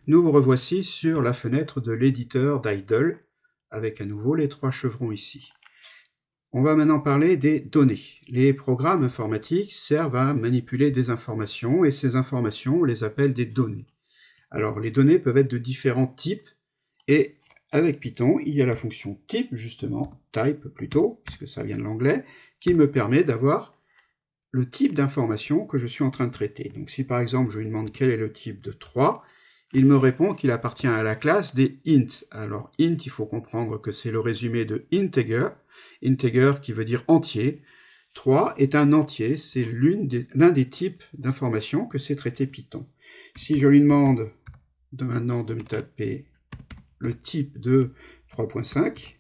Nous vous revoici sur la fenêtre de l'éditeur d'Idle, avec à nouveau les 3 chevrons ici. On va maintenant parler des données. Les programmes informatiques servent à manipuler des informations, et ces informations, on les appelle des données. Alors, les données peuvent être de différents types, et avec Python, il y a la fonction type, justement, type plutôt, puisque ça vient de l'anglais, qui me permet d'avoir le type d'information que je suis en train de traiter. Donc si par exemple je lui demande quel est le type de 3, il me répond qu'il appartient à la classe des int. Alors int, il faut comprendre que c'est le résumé de integer, integer qui veut dire entier. 3 est un entier, c'est l'un des types d'informations que sait traiter Python. Si je lui demande maintenant de me taper le type de 3.5,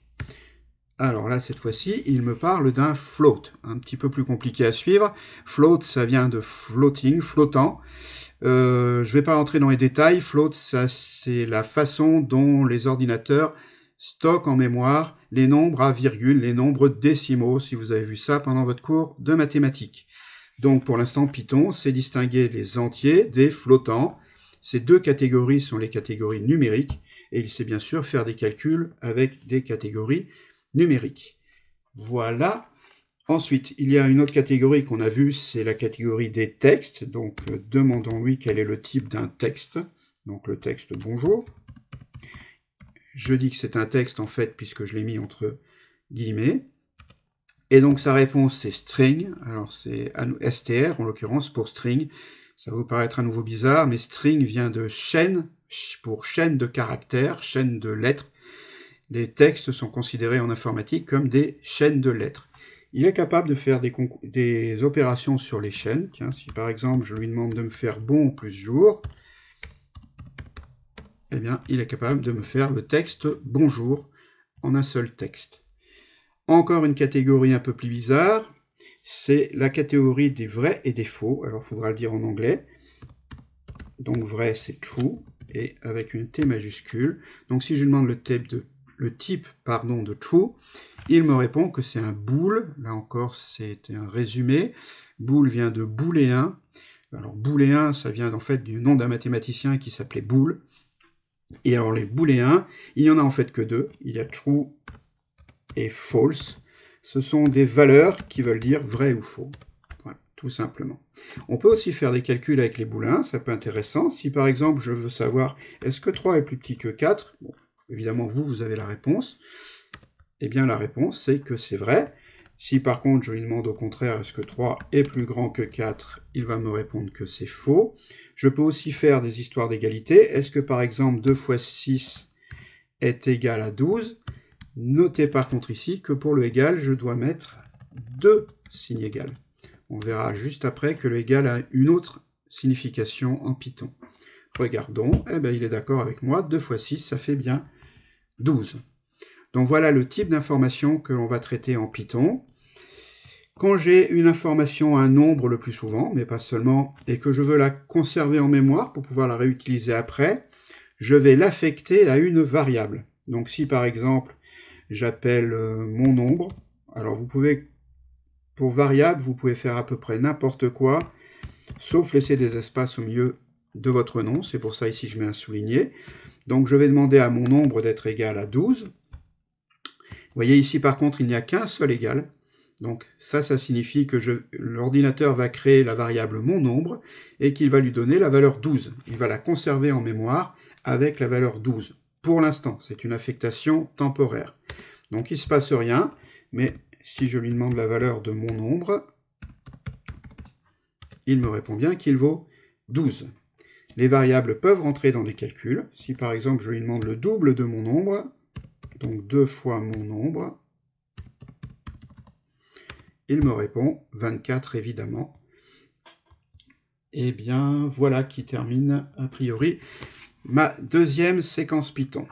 alors là, cette fois-ci, il me parle d'un float, un petit peu plus compliqué à suivre. Float, ça vient de floating, flottant. Je ne vais pas rentrer dans les détails. Float, ça, c'est la façon dont les ordinateurs stockent en mémoire les nombres à virgule, les nombres décimaux, si vous avez vu ça pendant votre cours de mathématiques. Donc, pour l'instant, Python sait distinguer les entiers des flottants. Ces deux catégories sont les catégories numériques, et il sait bien sûr faire des calculs avec des catégories numérique. Voilà. Ensuite, il y a une autre catégorie qu'on a vue, c'est la catégorie des textes. Donc, demandons-lui quel est le type d'un texte. Donc, le texte bonjour. Je dis que c'est un texte, en fait, puisque je l'ai mis entre guillemets. Et donc, sa réponse, c'est string. Alors, c'est str, en l'occurrence, pour string. Ça va vous paraître à nouveau bizarre, mais string vient de chaîne, pour chaîne de caractères, chaîne de lettres. Les textes sont considérés en informatique comme des chaînes de lettres. Il est capable de faire des opérations sur les chaînes. Tiens, si par exemple je lui demande de me faire bon plus jour, eh bien, il est capable de me faire le texte bonjour en un seul texte. Encore une catégorie un peu plus bizarre, c'est la catégorie des vrais et des faux. Alors, il faudra le dire en anglais. Donc, vrai, c'est true, et avec une T majuscule. Donc, si je lui demande le type de true, il me répond que c'est un bool. Là encore, c'est un résumé. Bool vient de booléen. Alors, booléen, ça vient en fait du nom d'un mathématicien qui s'appelait Boole. Et alors, les booléens, il n'y en a en fait que deux. Il y a true et false. Ce sont des valeurs qui veulent dire vrai ou faux. Voilà, tout simplement. On peut aussi faire des calculs avec les booléens, ça peut être intéressant. Si par exemple, je veux savoir, est-ce que 3 est plus petit que 4 ? Bon, évidemment, vous avez la réponse. Eh bien, la réponse, c'est que c'est vrai. Si par contre, je lui demande au contraire, est-ce que 3 est plus grand que 4 ? Il va me répondre que c'est faux. Je peux aussi faire des histoires d'égalité. Est-ce que par exemple, 2 fois 6 est égal à 12 ? Notez par contre ici que pour le égal, je dois mettre 2 signes égales. On verra juste après que le égal a une autre signification en Python. Regardons, eh bien, il est d'accord avec moi, 2 fois 6, ça fait bien 12. Donc voilà le type d'information que l'on va traiter en Python. Quand j'ai une information, un nombre le plus souvent, mais pas seulement, et que je veux la conserver en mémoire pour pouvoir la réutiliser après, je vais l'affecter à une variable. Donc si par exemple, j'appelle mon nombre, alors vous pouvez, pour variable, vous pouvez faire à peu près n'importe quoi, sauf laisser des espaces au milieu de votre nom, c'est pour ça ici je mets un souligné. Donc je vais demander à mon nombre d'être égal à 12. Vous voyez ici par contre il n'y a qu'un seul égal, donc ça signifie que l'ordinateur va créer la variable mon nombre et qu'il va lui donner la valeur 12. Il va la conserver en mémoire avec la valeur 12. Pour l'instant, c'est une affectation temporaire. Donc il ne se passe rien, mais si je lui demande la valeur de mon nombre, il me répond bien qu'il vaut 12. Les variables peuvent rentrer dans des calculs. Si par exemple je lui demande le double de mon nombre, donc 2 fois mon nombre, il me répond 24 évidemment. Eh bien voilà qui termine a priori ma deuxième séquence Python.